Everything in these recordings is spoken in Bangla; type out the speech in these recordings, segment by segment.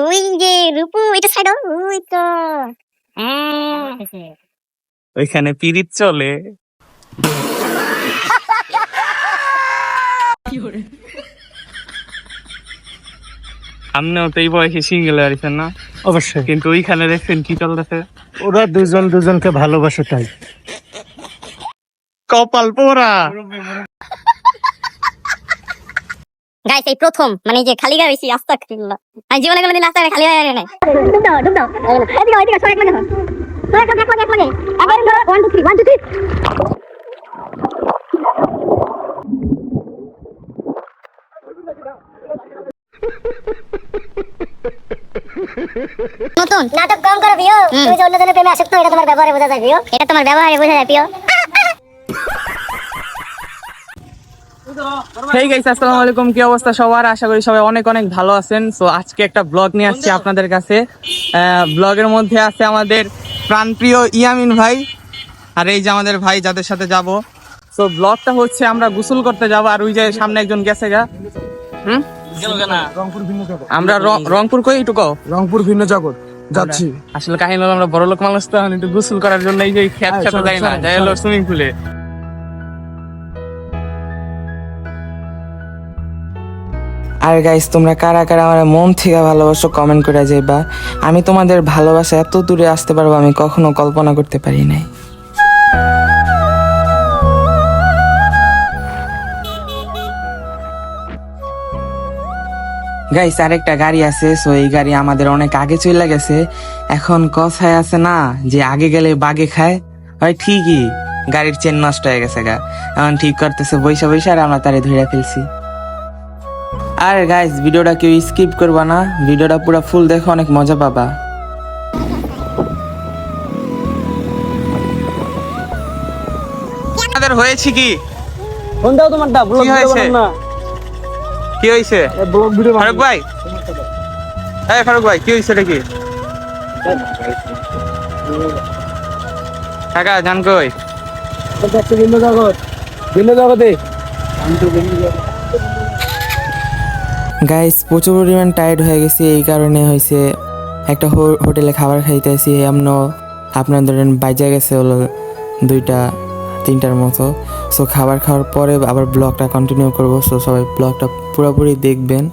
ওই যে রূপু এটা সাইড ওই তো ওইখানে পিরিত চলে। আপনিও তো এই বয়সে সিঙ্গেল আছেন না? অবশ্যই। কিন্তু ওইখানে দেখছেন কি চলতেছে? ওরা দুজন দুজনকে ভালোবাসে তাই। কপাল পোড়া। গাইস এই প্রথম মানে যে খালি গায়ে হইছি আস্তাগফিরুল্লাহ। আমি জীবনে কোনোদিন রাস্তায় খালি গায়ে নাই। ঢুক দাও এদিকে ওইদিকে সরে এক মিনিট সরে এক মিনিট আবার ধরো 1 2 3 1 2 3 নতুন নাটক কম করো ভিও। তুমি যে অন্যজনের প্রেমে আসক্ত এটা তোমার ব্যবহারে বোঝা যায় ভিও। এটা তোমার ব্যবহারে বোঝা যায় ভিও। হেই গাইস, আসসালামু আলাইকুম। কি অবস্থা সবার? আশা করি সবাই অনেক অনেক ভালো আছেন। সো আজকে একটা ব্লগ নিয়ে আসছি আপনাদের কাছে। ব্লগের মধ্যে আছে আমাদের প্রাণপ্রিয় ইয়ামিন ভাই, আর এই যে আমাদের ভাই যাদের সাথে যাব। সো ব্লগটা হচ্ছে আমরা গোসল করতে যাব, আর ওই যে সামনে একজন গেছে গা। আমরা রংপুর কই একটু কও। রংপুর ভিন্ন জগৎ যাচ্ছি। আসলে কাহিনী হলো আমরা বড় লোক মানুষ তো, একটু গোসল করার জন্য এই যে খেত খেতে যাই না, যাই হলো সুইমিং পুলে। আর গাইস, তোমরা কারা কারা আমার মন থেকে ভালোবাসো কমেন্ট করে যাইবা। আমি তোমাদের ভালোবাসা এত দূরে আসতে পারবো আমি কখনো কল্পনা করতে পারি নাই। গাইস, আরেকটা গাড়ি আছে। সো এই গাড়ি আমাদের অনেক আগে চলে গেছে। এখন কথায় আছে না যে আগে গেলে বাগে খায়, হয় ঠিকই গাড়ির চেন নষ্ট হয়ে গেছে গা। এখন ঠিক করতেছে বৈশা বৈশা, আর আমরা তারে ধরে ফেলছি। আর গাইস, ভিডিওটা কেউ স্কিপ করবা না, ভিডিওটা পুরো ফুল দেখো, অনেক মজা পাবা। আমাদের হয়েছে কি? ফোন দাও তোমারটা, ব্লগ কি ভিডিও হয়েছে? বানাও না। কি হয়েছে? ব্লগ ভিডিও ফারুক ভাই, এই ফারুক ভাই, কি হয়েছে? এটা কি কাকা জান কই? যাচ্ছি ভিন্ন জগৎ, ভিন্ন জগতে। গাইস, প্রচুর পরিমাণ টায়ার্ড হয়ে গেছি, এই কারণে হয়েছে একটা হোটেলে খাবার খাইতেছি। আপনার ধরেন বাইজা গেছে হলো 2টা-3টার মতো। সো খাবার খাওয়ার পরে আবার ব্লগটা কন্টিনিউ করবো। সো সবাই ব্লগটা পুরোপুরি দেখবেন।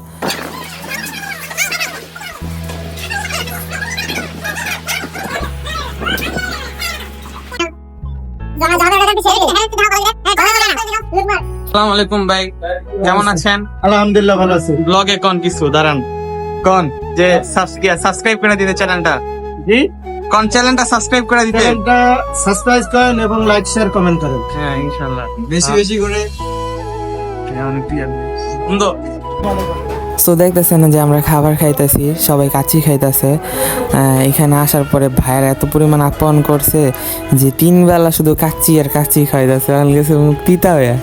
আসসালামু আলাইকুম ভাই, কেমন আছেন? আলহামদুলিল্লাহ ভালো আছি। ব্লগে কোন কিছু দাঁড়ান কোন যে সাবস্ক্রাইব করে দিতে চ্যানেলটা, জি, কোন চ্যানেলটা সাবস্ক্রাইব করে দিতে। চ্যানেলটা সাবস্ক্রাইব করেন এবং লাইক শেয়ার কমেন্ট করেন। হ্যাঁ ইনশাআল্লাহ বেশি বেশি করে। সুন্দর। সো দেখতেছেন যে আমরা খাবার খাইতেছি, সবাই কাচ্চি খাইতেছে। এখানে আসার পরে ভাইয়ের এত পরিমাণ আপ্যায়ন করছে যে 3 বেলা শুধু কাচ্চি আর কাচ্চি খাইতেছে। আমার গেছে মুখ তিতা হয়ে।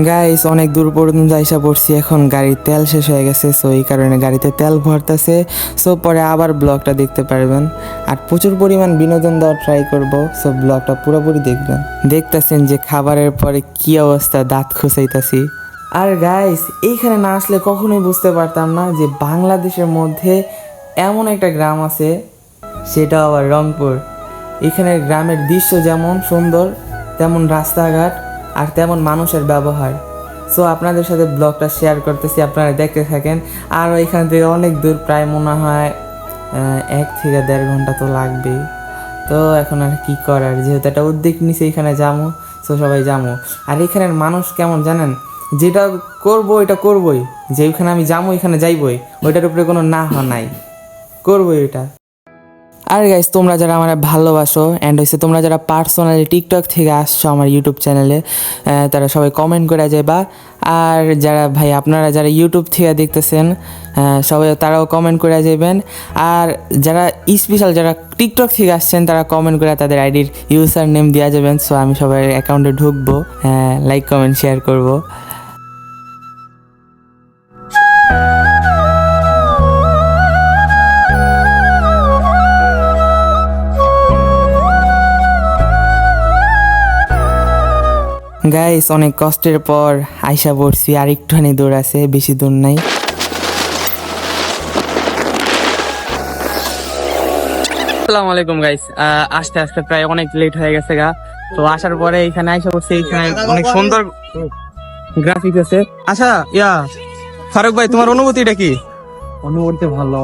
গাইস, অনেক দূর পর্যন্ত আইসা পড়ছি, এখন গাড়ির তেল শেষ হয়ে গেছে। সো এই কারণে গাড়িতে তেল ভরতেছে। সো পরে আবার ব্লগটা দেখতে পারবেন, আর প্রচুর পরিমাণ বিনোদন দেওয়ার ট্রাই করব। সো ব্লগটা পুরোপুরি দেখবেন। দেখতেছেন যে খাবারের পরে কি অবস্থা, দাঁত খোঁচাইতাছি। আর গাইস, এইখানে না আসলে কখনোই বুঝতে পারতাম না যে বাংলাদেশের মধ্যে এমন একটা গ্রাম আছে, সেটা আবার রংপুর। এখানের গ্রামের দৃশ্য যেমন সুন্দর, তেমন রাস্তাঘাট আর তেমন মানুষের ব্যবহার। সো আপনাদের সাথে ব্লগটা শেয়ার করতেছি, আপনারা দেখতে থাকেন। আর এখান থেকে অনেক দূর, প্রায় মনে হয় 1 থেকে 1.5 ঘন্টা তো লাগবেই। তো এখন আর কি করার, যেহেতু একটা উদ্যোগ নিছে এখানে যাবো, সো সবাই যাবো। আর এখানের মানুষ কেমন জানেন, যেটা করবো এটা করবোই, যে ওইখানে আমি যাবো এখানে যাইবই, ওইটার উপরে কোনো না নাই, করবোই ওইটা। আর গাইস, তোমরা যারা আমার ভালোবাসো অ্যান্ড হচ্ছে তোমরা যারা পার্সোনালি টিকটক থেকে আসছো আমার ইউটিউব চ্যানেলে, তারা সবাই কমেন্ট করে যাবা। আর যারা ভাই আপনারা যারা ইউটিউব থেকে দেখতেছেন, সবাই তারাও কমেন্ট করে যাবেন। আর যারা স্পেশাল যারা টিকটক থেকে আসছেন, তারা কমেন্ট করে তাদের আইডির ইউজার নেম দেওয়া যাবেন। সো আমি সবার অ্যাকাউন্টে ঢুকবো, লাইক কমেন্ট শেয়ার করবো। গাইস অনেক কষ্টের পর আইসা পড়ছি, আর একটুখানি দূর আছে, বেশি দূর নাই। আসসালামু আলাইকুম গাইস, আস্তে আস্তে প্রায় অনেক লেট হয়ে গেছে গা। তো আসার পরে এখানে আইসা পড়ছি, এখানে অনেক সুন্দর গ্রাফিক্স আছে। আচ্ছা ফারুক ভাই, তোমার অনুভূতিটা কি? অনুভূতি ভালো,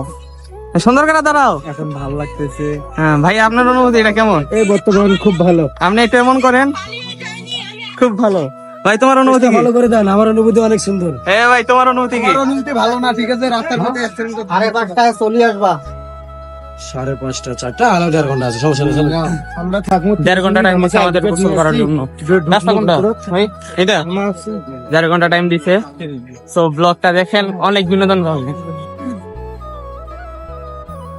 সুন্দর করে দাঁড়াও। এখন ভালো লাগতেছে। হ্যাঁ ভাই, আপনার অনুভূতিটা কেমন? এই বর্তমান খুব ভালো। আপনি একটু এমন করেন, খুব ভালো। ভাই তোমার অনুভূতি কি? ভালো করে দেন, আমার অনুভূতি অনেক সুন্দর। হ্যাঁ ভাই, তোমার অনুভূতি কি? অনুভূতি ভালো না, ঠিক আছে। রাস্তার পথে অ্যাক্সিডেন্ট, আরে 5টায় চলে আসবা। 5:30 4টা, আরো 1.5 ঘন্টা আছে, সমস্যা নেই। আমরা থাকবো 1.5 ঘন্টা টাইম দিছে আমাদের গোসল করার জন্য। রাস্তা কোনটা ভাই? এটা 1.5 ঘন্টা টাইম দিছে। সো ব্লগটা দেখেন, অনেক বিনোদন পাবেন।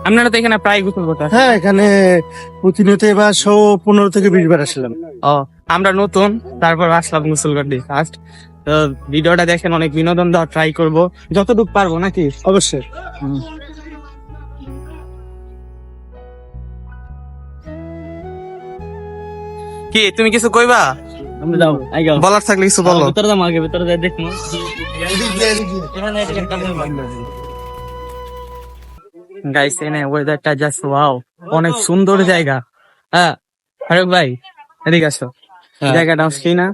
আপনারা তো এখানে প্রায় গোসল করতে আসেন। হ্যাঁ, এখানে প্রতিনিয়ত এবার 15 থেকে 20 বার আসলাম। ও, আমরা নতুন, তারপর আসলাম গোসল করতে ফার্স্ট। তো ভিডিওটা দেখেন, অনেক বিনোদন দেওয়া ট্রাই করব যতটুকু পারবো, নাকি? অবশ্যই। কি তুমি কিছু কইবা? বলার থাকলে কিছু বলো। ভিতরে যাই দেখবো। গাইস, এনে ওয়েদারটা জাস্ট ওয়াও, অনেক সুন্দর জায়গা। হ্যাঁ ফারুক ভাই, এদিকে আসো। জায়গাটা আসছি না,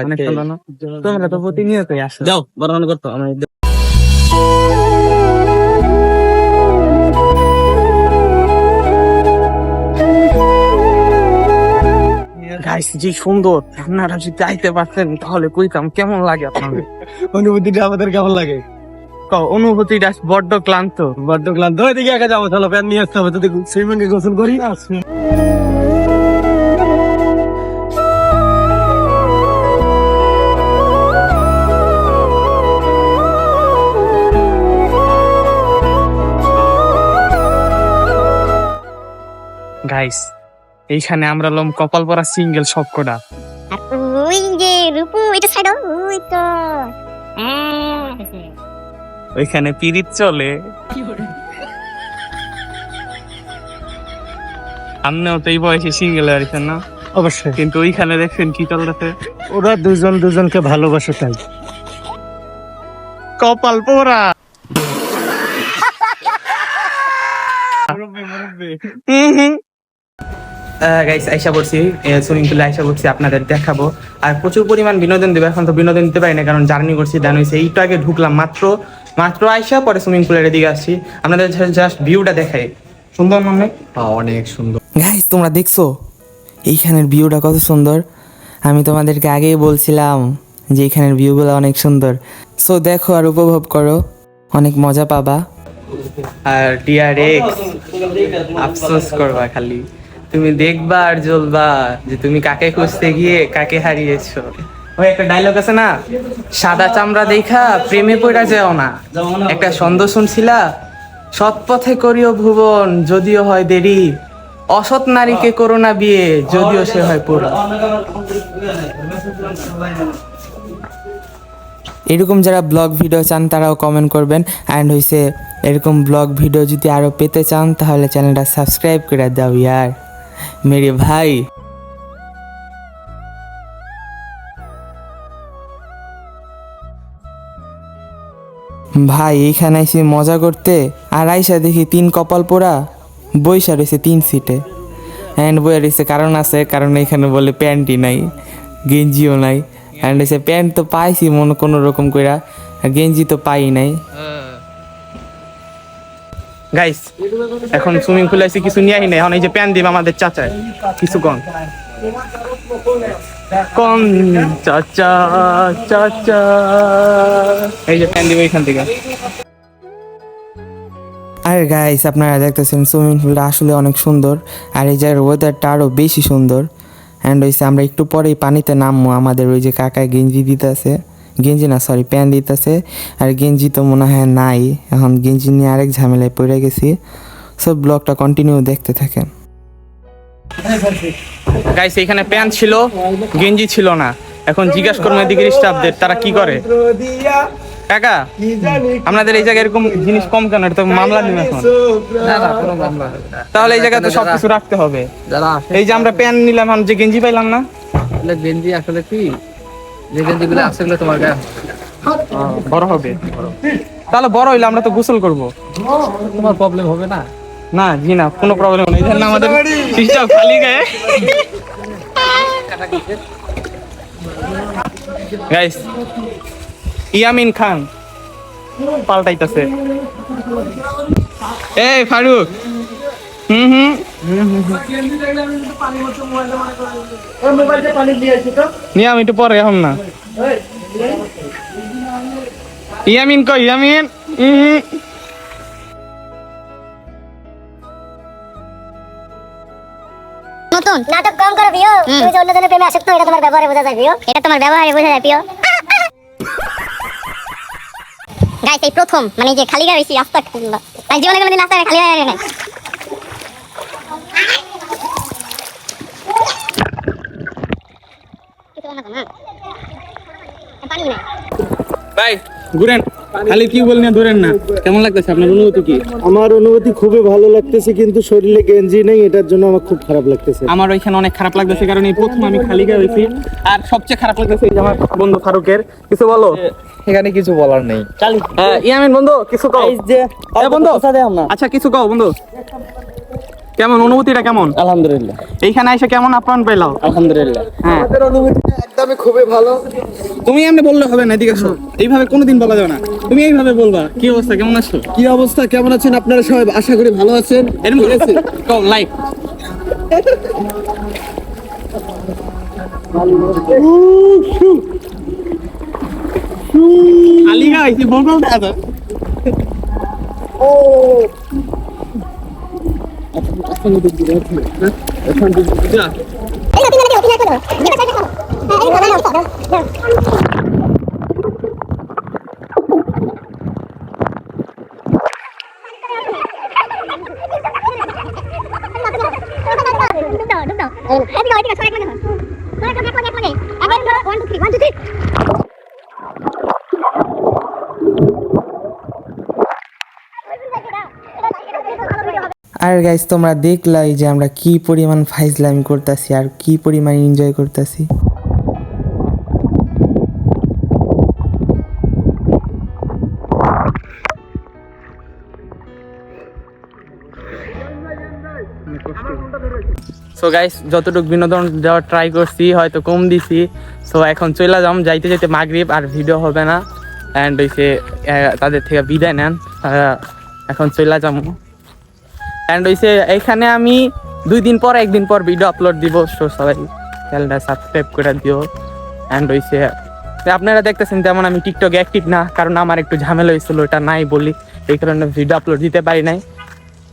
অনেক সুন্দর না? তোমরা তো প্রতিনিয়তই আসো। যাও বর্ণনা করতো আমি। গাইস, যে সুন্দর, আপনারা যদি আইতে পারতেন তাহলে কইতাম কেমন লাগে আপনাদের। অনুভূতিটা আমাদের কেমন লাগে? অনুভূতিটা বড্ড ক্লান্ত। ওইদিকে একা যাবো, চলো প্যান নিয়ে আসতে হবে। তো সুইমিং এ গোসল করি না। গাইস, এইখানে আমরা লম কপাল পরা সিঙ্গেল সবকটা। আর ওই যে রূপু, এটা সাইড, ওই তো ওইখানে পিরিত চলে। আপনিও তো এই বয়সে সিঙ্গেল আছেন না? অবশ্যই। কিন্তু ওইখানে দেখছেন কি চলতেছে। ওরা দুজন দুজনকে ভালোবাসে, তাই কপাল পোড়া। গাইস, আইসা পড়ছি সুইমিং পুলে, আইসা পড়ছি, আপনাদের দেখাবো। আর প্রচুর পরিমাণ বিনোদন দেবো। এখন তো বিনোদন দিতে পারি না, কারণ জার্নি করছি, দেন হয়েছে এইটু আগে ঢুকলাম মাত্র আইসা পরে সুইমিং পুলের দিকে আসছি। আপনাদের জাস্ট ভিউটা দেখাই, সুন্দর মনে হয়। অনেক সুন্দর। গাইস তোমরা দেখছো এইখানের ভিউটা কত সুন্দর? আমি তোমাদেরকে আগেই বলছিলাম যে এইখানের ভিউগুলো অনেক সুন্দর। সো দেখো আর উপভোগ করো, অনেক মজা পাবা। আর ডিআরএক্স আফসোস করবা, খালি তুমি দেখবা আর জ্বলবা যে তুমি কাকে খুঁজতে গিয়ে কাকে হারিয়েছো। ওই একটা ডায়লগ আছে না, সাদা চামড়া দেখা প্রেমে পড়া যাও না। একটা ছন্দ শুনছিলা, সৎ পথে করিও ভুবন যদিও হয় দেরি, অসৎ নারীকে করো না বিয়ে যদিও সে হয় পুরো। এরকম যারা ব্লগ ভিডিও চান তারাও কমেন্ট করবেন। অ্যান্ড হইছে এরকম ব্লগ ভিডিও যদি আরও পেতে চান তাহলে চ্যানেলটা সাবস্ক্রাইব করে দাও ইয়ার মেরে ভাই। ভাই এইখানে এসে মজা করতে, আর আইসা দেখি 3 কপাল পোড়া বইসা রয়েছে 3 সিটে। অ্যান্ড বইয়া রয়েছে কারণ আছে, কারণ এখানে বলে প্যান্টই নাই, গেঞ্জিও নাই। অ্যান্ড এসে প্যান্ট তো পাইছি মনে কোনো রকম কইরা, গেঞ্জি তো পাই নাই। গাইস, এখন সুইমিং পুলে এসে কিছু নিয়ে নাই, এখন এই যে প্যান দিবে আমাদের চাচায়, কিছু কোন চাচা চাচা, এই যে প্যান দিবে এখান থেকে। আর গাইস আপনারা দেখতেছেন সুইমিং পুলটা আসলে অনেক সুন্দর, আর এই জায়গার ওয়েদারটা আরও বেশি সুন্দর। অ্যান্ড হইছে আমরা একটু পরেই পানিতে নামবো। আমাদের ওই যে কাকা গেঞ্জি দিতেছে, গেঞ্জি না সরি প্যান দিতেছে, আর গেঞ্জি তো মনে হয় নাই। এখন গেঞ্জি নিয়ে আরেক ঝামেলায় পড়ে গেছি। সব ব্লগটা কন্টিনিউ দেখতে থাকেন। গাইস, এখানে প্যান্ট ছিল, গেঞ্জি ছিল না। এখন জিজ্ঞাসা করবো এদিকে স্টাফদের তারা কি করে। কাকা, আপনাদের এই জায়গায় এরকম জিনিস কম কেন? এটা তো মামলা নিবে এখন। তাহলে এই জায়গায় তো সবকিছু রাখতে হবে। এই যে আমরা প্যান্ট নিলাম, যে গেঞ্জি পাইলাম না। গেঞ্জি আসলে কি যে গেঞ্জিগুলো আছে এগুলো তোমার গায়ে বড় হবে। তাহলে বড় হইলে আমরা তো গোসল করব। তোমার প্রবলেম হবে না? না জি না, কোনো প্রবলেম নেই। এই জন্য আমাদের সিস্টেম খালি গায়ে। গাইস, ইয়ামিন খান পাল্টাইতেছে। এই ফারুক, নিয়ে আমি একটু পরে, এখন না। ইয়ামিন কই? ইয়ামিন নতুন নাটক কম করো প্রিয়, তুমি যে অন্যজনের প্রেমে আসক্ত, এটা তোমার ব্যবহারে বোঝা যায় প্রিয়, এটা তোমার ব্যবহারে বোঝা যায় প্রিয়। গাইস এই প্রথম মানে যে খালি গায়ে হইছি, আস্তাগফিরুল্লাহ। আমি জীবনে কোনোদিন রাস্তায় খালি গায়ে নাই। পানি নাই ভাই, ঘুরেন। খালি কি বললেন, ধরেন না। কেমন লাগতেছে আপনার অনুভূতি কি? আমার অনুভূতি খুবই ভালো লাগতেছে, কিন্তু শরীরে গেঞ্জি নেই, এটার জন্য আমার খুব খারাপ লাগতেছে। আমার ওইখানে অনেক খারাপ লাগতেছে, কারণ এই প্রথম আমি খালি গায়ে হইছি। আর সবচেয়ে খারাপ লাগতেছে এই যে আমার বন্ধু ফারুকের। কিছু বলো। এখানে কিছু বলার নেই। ইয়ামিন বন্ধু, কিছু কও। বন্ধু, আচ্ছা কিছু কও বন্ধু। কেমন অনুভূতিটা কেমন? আলহামদুলিল্লাহ, এইখানে এসে কেমন আপনার পেলাও? আলহামদুলিল্লাহ। হ্যাঁ, আমাদের অনুভূতি একদমই খুবই ভালো। তুমি এমনি বললে হবে না, এদিকে আসো। এইভাবে কোনোদিন বলা যাবে না, তুমি এইভাবে বলবা। কি অবস্থা, কেমন আছো? কি অবস্থা, কেমন আছেন আপনারা সবাই? আশা করি ভালো আছেন। এরকম কও, লাইক। আলিগা আইছি বলবো দাদা। আর গাইস তোমরা দেখলাই যে আমরা কি পরিমাণ ফাইজলামি করতেছি আর কি পরিমাণ এনজয় করতেছি। সো গাইস, যতটুকু বিনোদন দেওয়ার ট্রাই করছি হয়তো কম দিছি। সো এখন চলে যাম, যাইতে যাইতে মাগরিব, আর ভিডিও হবে না। অ্যান্ড হইছে তাদের থেকে বিদায় নেন, এখন চলে যাবো। অ্যান্ড হইছে এইখানে আমি 2 দিন পর, 1 দিন পর ভিডিও আপলোড দিব। সো সবাই চ্যানেলটা সাবস্ক্রাইব করে দিও। অ্যান্ড হইছে আপনারা দেখতেছেন তেমন আমি টিকটকে অ্যাক্টিভ না, কারণ আমার একটু ঝামেলা হয়েছিল, ওটা নাই বলি, এই কারণে ভিডিও আপলোড দিতে পারি নাই।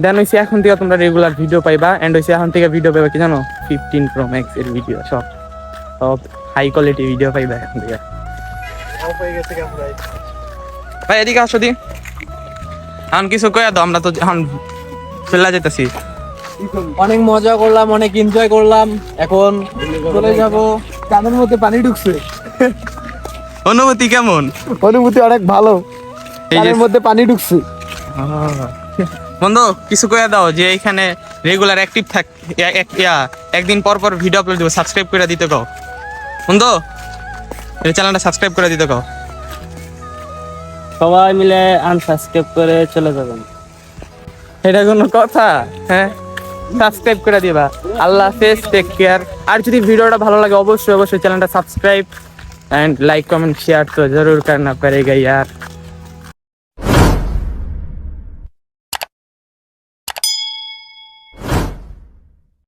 দেন হইছে এখন থেকে তোমরা রেগুলার ভিডিও পাইবা। এন্ড হইছে এখন থেকে ভিডিও পাইবা কি জানো? 15 Pro Max এর ভিডিও, সব হাই কোয়ালিটি ভিডিও পাইবা এখন থেকে। ভাই এদিকে আসো দি, এখন কিছু কয়া দাও, আমরা তো এখন চলে যেতেছি। অনেক মজা করলাম, অনেক এনজয় করলাম, এখন চলে যাব। কানের মধ্যে পানি ঢুকছে। অনুভূতি কেমন? অনুভূতি অনেক ভালো, এই যে কানের মধ্যে পানি ঢুকছে। বন্ধু কিছু কয়া দাও যে এইখানে রেগুলার অ্যাক্টিভ থাক, একদিন পর পর ভিডিও আপলোড দিব, সাবস্ক্রাইব করে দিতে কও। বন্ধু এই চ্যানেলটা সাবস্ক্রাইব করে দিতে কও। সবাই মিলে আনসাবস্ক্রাইব করে চলে যাবেন। এটা কোনো কথা? হ্যাঁ, সাবস্ক্রাইব করে দিবা। আল্লাহ হাফেজ, টেক কেয়ার। আর যদি ভিডিওটা ভালো লাগে অবশ্যই চ্যানেলটা subscribe and like comment share तो जरूर करना पड़ेगा यार।